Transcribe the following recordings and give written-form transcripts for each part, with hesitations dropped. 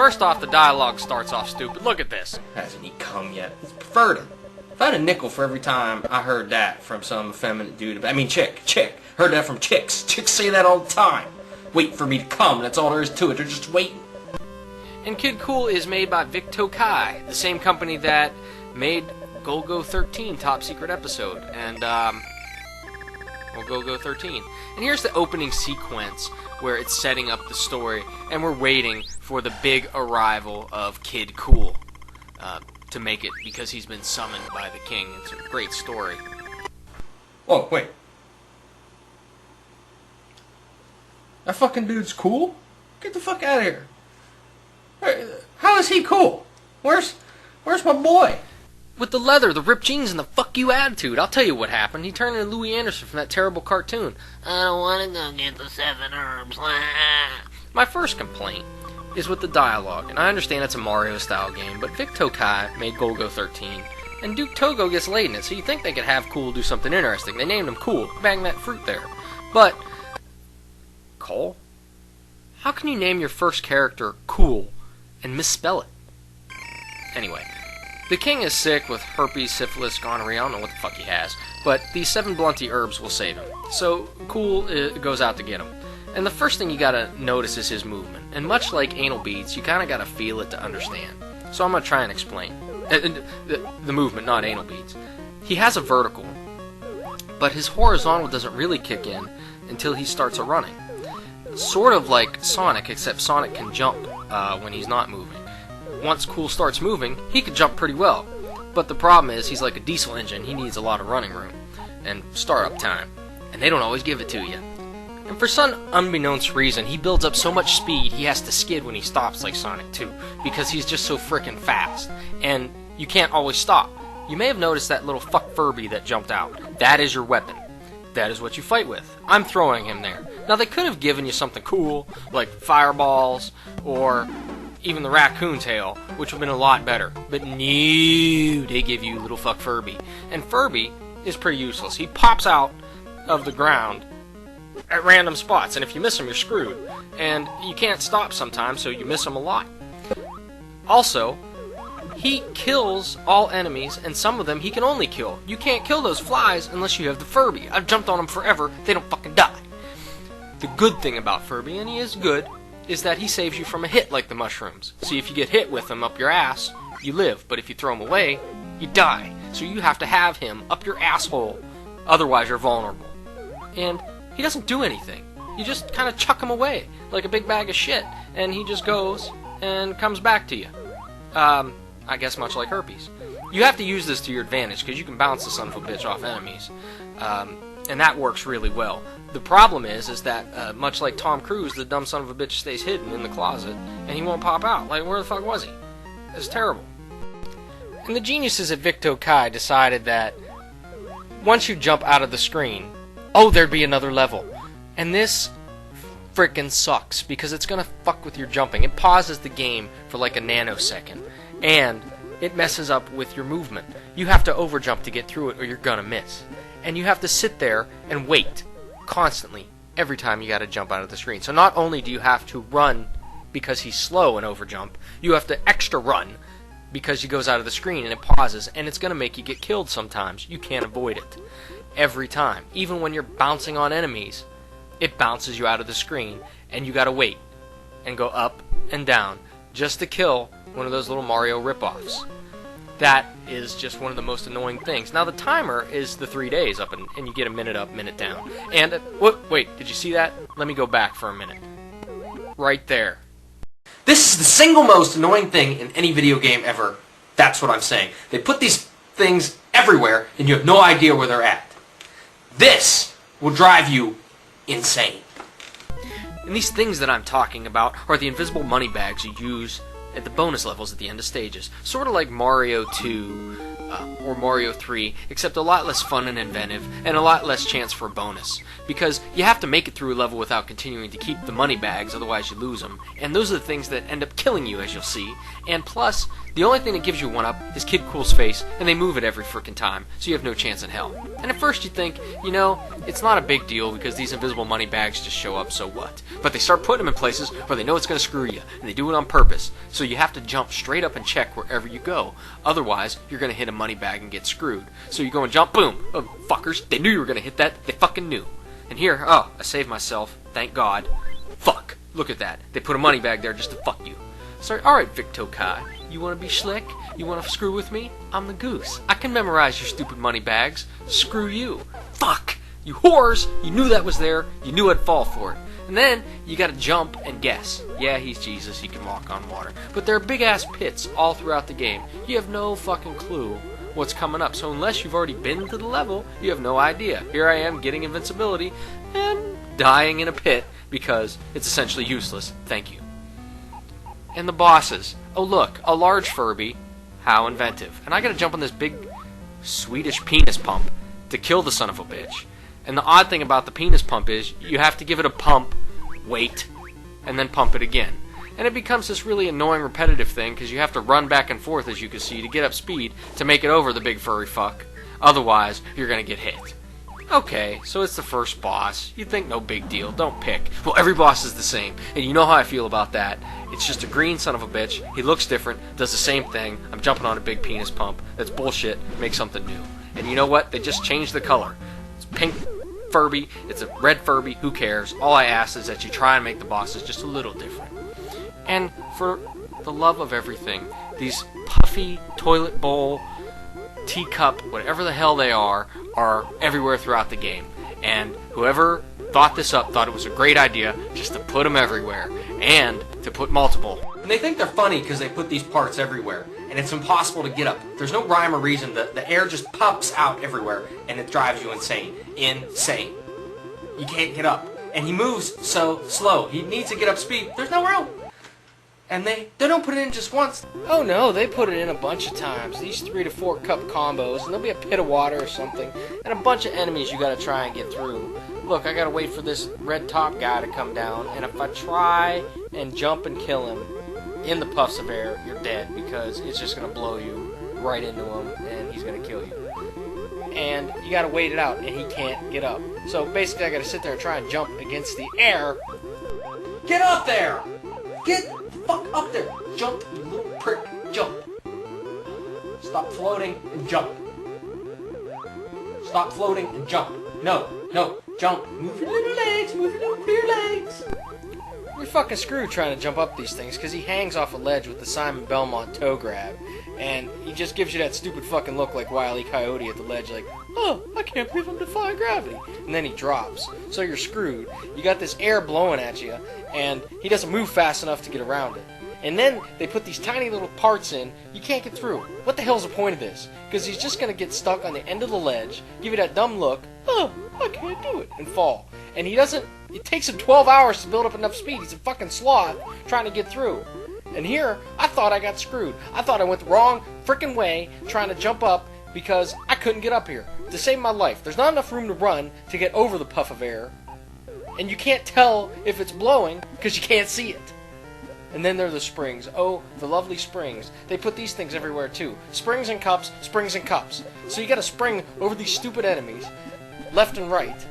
First off, the dialogue starts off stupid. Look at this. Hasn't he come yet? It's preferred him. If I had a nickel for every time I heard that from some effeminate dude, chick. Heard that from chicks. Chicks say that all the time. Wait for me to come, that's all there is to it. They're just waiting. And Kid Kool is made by Tokai, the same company that made Golgo 13 Top Secret Episode. And, Golgo 13. And here's the opening sequence where it's setting up the story, and we're waiting for the big arrival of Kid Kool to make it, because he's been summoned by the king. It's a great story. Oh, wait. That fucking dude's cool? Get the fuck out of here. How is he cool? Where's my boy? With the leather, the ripped jeans, and the fuck you attitude. I'll tell you what happened. He turned into Louis Anderson from that terrible cartoon. I don't want to go get the 7 herbs. My first complaint is with the dialogue, and I understand it's a Mario-style game, but Vic Tokai made Golgo 13, and Duke Togo gets laid in it, so you think they could have Kool do something interesting. They named him Kool. Bang that fruit there. But, Cole? How can you name your first character Kool and misspell it? Anyway, the king is sick with herpes, syphilis, gonorrhea, I don't know what the fuck he has, but these 7 blunty herbs will save him. So Kool goes out to get him. And the first thing you gotta notice is his movement. And much like anal beads, you kinda gotta feel it to understand. So I'm gonna try and explain. The movement, not anal beads. He has a vertical, but his horizontal doesn't really kick in until he starts a running. Sort of like Sonic, except Sonic can jump when he's not moving. Once Kool starts moving, he can jump pretty well. But the problem is, he's like a diesel engine. He needs a lot of running room and startup time. And they don't always give it to you. And for some unbeknownst reason, he builds up so much speed, he has to skid when he stops like Sonic 2. Because he's just so frickin' fast. And you can't always stop. You may have noticed that little fuck Furby that jumped out. That is your weapon. That is what you fight with. I'm throwing him there. Now, they could have given you something cool, like fireballs, or even the raccoon tail, which would have been a lot better. But no, they give you little fuck Furby. And Furby is pretty useless. He pops out of the ground at random spots, and if you miss him, you're screwed. And you can't stop sometimes, so you miss him a lot. Also, he kills all enemies, and some of them he can only kill. You can't kill those flies unless you have the Furby. I've jumped on them forever, they don't fucking die. The good thing about Furby, and he is good, is that he saves you from a hit like the mushrooms. See, if you get hit with him up your ass, you live, but if you throw him away, you die. So you have to have him up your asshole, otherwise you're vulnerable. And he doesn't do anything. You just kind of chuck him away, like a big bag of shit, and he just goes and comes back to you. I guess much like herpes. You have to use this to your advantage, because you can bounce the son of a bitch off enemies. And that works really well. The problem is that, much like Tom Cruise, the dumb son of a bitch stays hidden in the closet, and he won't pop out. Like, where the fuck was he? It's terrible. And the geniuses at Vic Tokai decided that once you jump out of the screen, oh, there'd be another level. And this frickin' sucks, because it's gonna fuck with your jumping. It pauses the game for like a nanosecond, and it messes up with your movement. You have to overjump to get through it, or you're gonna miss. And you have to sit there and wait constantly every time you gotta jump out of the screen. So not only do you have to run because he's slow and overjump, you have to extra run because he goes out of the screen and it pauses, and it's gonna make you get killed sometimes. You can't avoid it. Every time. Even when you're bouncing on enemies, it bounces you out of the screen, and you gotta wait and go up and down just to kill one of those little Mario ripoffs. That is just one of the most annoying things. Now, the timer is the 3 days up, and you get a minute up, minute down. And, wait, did you see that? Let me go back for a minute. Right there. This is the single most annoying thing in any video game ever. That's what I'm saying. They put these things everywhere, and you have no idea where they're at. This will drive you insane. And these things that I'm talking about are the invisible money bags you use at the bonus levels at the end of stages. Sort of like Mario 2 or Mario 3, except a lot less fun and inventive, and a lot less chance for a bonus. Because you have to make it through a level without continuing to keep the money bags, otherwise you lose them. And those are the things that end up killing you, as you'll see. And plus, the only thing that gives you 1-up is Kid Kool's face, and they move it every frickin' time, so you have no chance in hell. And at first you think, you know, it's not a big deal because these invisible money bags just show up, so what? But they start putting them in places where they know it's going to screw you, and they do it on purpose. So you have to jump straight up and check wherever you go. Otherwise, you're going to hit a money bag and get screwed. So you go and jump, boom! Oh, fuckers, they knew you were going to hit that, they fucking knew. And here, oh, I saved myself, thank God. Fuck, look at that. They put a money bag there just to fuck you. Sorry, alright, Vic Tokai. You want to be slick? You want to screw with me? I'm the goose. I can memorize your stupid money bags. Screw you. Fuck! You whores! You knew that was there. You knew I'd fall for it. And then, you gotta jump and guess. Yeah, he's Jesus. He can walk on water. But there are big-ass pits all throughout the game. You have no fucking clue what's coming up. So unless you've already been to the level, you have no idea. Here I am getting invincibility and dying in a pit because it's essentially useless. Thank you. And the bosses. Oh look, a large Furby. How inventive. And I gotta jump on this big Swedish penis pump to kill the son of a bitch. And the odd thing about the penis pump is you have to give it a pump, wait, and then pump it again. And it becomes this really annoying repetitive thing because you have to run back and forth, as you can see, to get up speed to make it over the big furry fuck. Otherwise, you're gonna get hit. Okay, so it's the first boss. You'd think no big deal, don't pick. Well, every boss is the same, and you know how I feel about that. It's just a green son of a bitch, he looks different, does the same thing, I'm jumping on a big penis pump. That's bullshit, make something new. And you know what? They just changed the color. It's pink Furby, it's a red Furby, who cares? All I ask is that you try and make the bosses just a little different. And for the love of everything, these puffy toilet bowl, teacup, whatever the hell they are everywhere throughout the game. And whoever thought this up thought it was a great idea just to put them everywhere, and to put multiple. And they think they're funny because they put these parts everywhere, and it's impossible to get up. There's no rhyme or reason. The air just pops out everywhere, and it drives you insane. Insane. You can't get up. And he moves so slow. He needs to get up speed. There's no room. And they don't put it in just once. Oh no, they put it in a bunch of times. These 3 to 4 cup combos, and there'll be a pit of water or something, and a bunch of enemies you gotta try and get through. Look, I gotta wait for this red top guy to come down, and if I try and jump and kill him in the puffs of air, you're dead, because it's just gonna blow you right into him, and he's gonna kill you. And you gotta wait it out, and he can't get up. So basically I gotta sit there and try and jump against the air. Get up there! Get the fuck up there! Jump, you little prick, jump! Stop floating and jump. Stop floating and jump. No, jump. Move your little legs, move your little queer legs. You're fucking screwed trying to jump up these things because he hangs off a ledge with the Simon Belmont toe grab, and he just gives you that stupid fucking look like Wile E. Coyote at the ledge, like, oh, I can't believe I'm defying gravity. And then he drops. So you're screwed. You got this air blowing at you, and he doesn't move fast enough to get around it. And then they put these tiny little parts in, you can't get through. What the hell's the point of this? Because he's just going to get stuck on the end of the ledge, give you that dumb look, oh, I can't do it, and fall. And he doesn't, it takes him 12 hours to build up enough speed. He's a fucking sloth trying to get through. And here, I thought I got screwed. I thought I went the wrong frickin' way trying to jump up because I couldn't get up here. To save my life. There's not enough room to run to get over the puff of air. And you can't tell if it's blowing because you can't see it. And then there are the springs. Oh, the lovely springs. They put these things everywhere too. Springs and cups, springs and cups. So you gotta spring over these stupid enemies, left and right.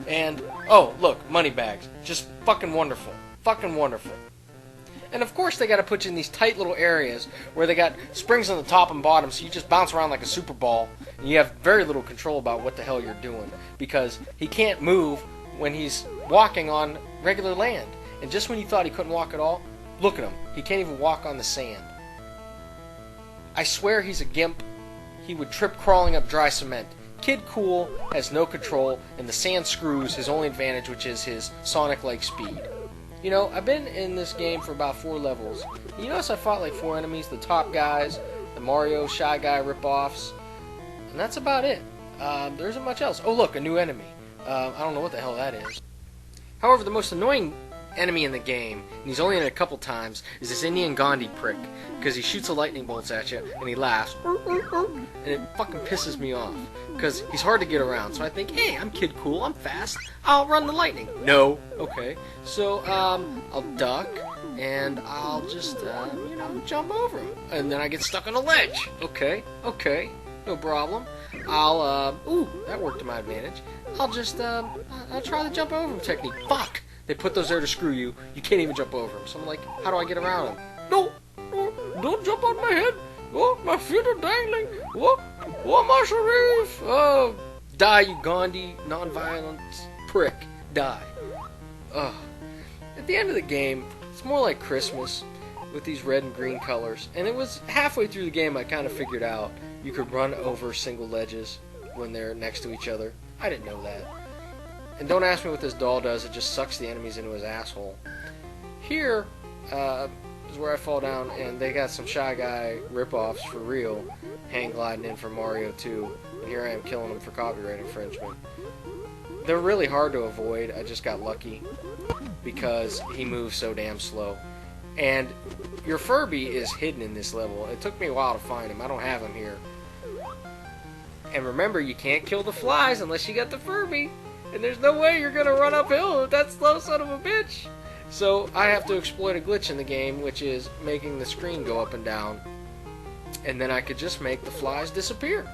And, oh, look, money bags. Just fucking wonderful. Fucking wonderful. And of course they gotta put you in these tight little areas where they got springs on the top and bottom, so you just bounce around like a super ball, and you have very little control about what the hell you're doing, because he can't move when he's walking on regular land. And just when you thought he couldn't walk at all, look at him. He can't even walk on the sand. I swear he's a gimp. He would trip crawling up dry cement. Kid Kool has no control, and the sand screws his only advantage, which is his Sonic-like speed. You know, I've been in this game for about 4 levels. You notice I fought like 4 enemies, the top guys, the Mario Shy Guy ripoffs, and that's about it. There isn't much else. Oh look, a new enemy. I don't know what the hell that is. However, the most annoying enemy in the game, and he's only in it a couple times, is this Indian Gandhi prick. Because he shoots the lightning bolts at you, and he laughs. And it fucking pisses me off. Because he's hard to get around. So I think, hey, I'm Kid Kool, I'm fast. I'll run the lightning. No. Okay. So, I'll duck, and I'll just, jump over him. And then I get stuck on a ledge. Okay. No problem. Ooh, that worked to my advantage. I'll try the jump over him technique. Fuck! They put those there to screw you. You can't even jump over them. So I'm like, how do I get around them? No, don't jump on my head. Oh, my feet are dangling. Oh, my Sharif. Oh, die, you Gandhi, non-violent prick. Die. Oh. At the end of the game, it's more like Christmas with these red and green colors. And it was halfway through the game I kind of figured out you could run over single ledges when they're next to each other. I didn't know that. And don't ask me what this doll does, it just sucks the enemies into his asshole. Here is where I fall down, and they got some Shy Guy ripoffs for real, hang gliding in from Mario 2, and here I am killing them for copyright infringement. They're really hard to avoid, I just got lucky, because he moves so damn slow. And your Furby is hidden in this level. It took me a while to find him, I don't have him here. And remember, you can't kill the flies unless you got the Furby. And there's no way you're going to run uphill with that slow son of a bitch. So I have to exploit a glitch in the game, which is making the screen go up and down. And then I could just make the flies disappear.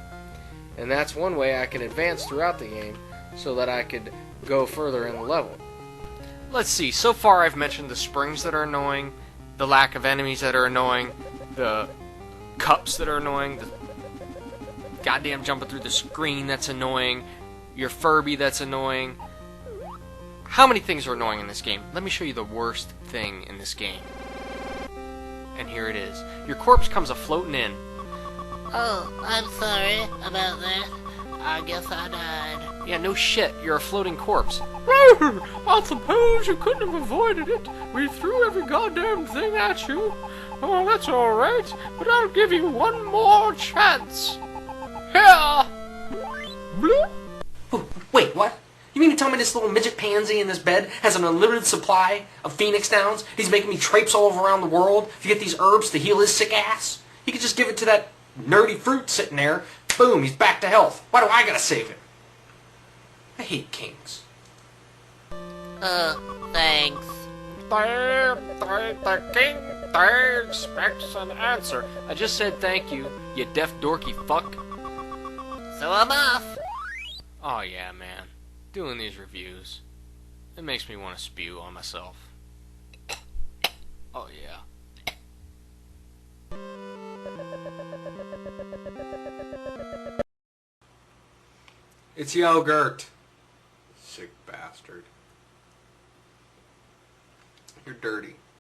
And that's one way I can advance throughout the game so that I could go further in the level. Let's see, so far I've mentioned the springs that are annoying, the lack of enemies that are annoying, the cups that are annoying, the goddamn jumping through the screen that's annoying, your Furby that's annoying. How many things are annoying in this game? Let me show you the worst thing in this game. And here it is. Your corpse comes a-floating in. Oh, I'm sorry about that. I guess I died. Yeah, no shit. You're a floating corpse. I suppose you couldn't have avoided it. We threw every goddamn thing at you. Oh, that's alright. But I'll give you one more chance. Here! Bloop! Wait, what? You mean to tell me this little midget pansy in this bed has an unlimited supply of Phoenix Downs? He's making me traipse all around the world to get these herbs to heal his sick ass? He could just give it to that nerdy fruit sitting there. Boom, he's back to health. Why do I gotta save him? I hate kings. Thanks. The king expects an answer. I just said thank you, you deaf dorky fuck. So I'm off. Oh yeah, man. Doing these reviews, it makes me want to spew on myself. Oh yeah. It's yogurt. Sick bastard. You're dirty.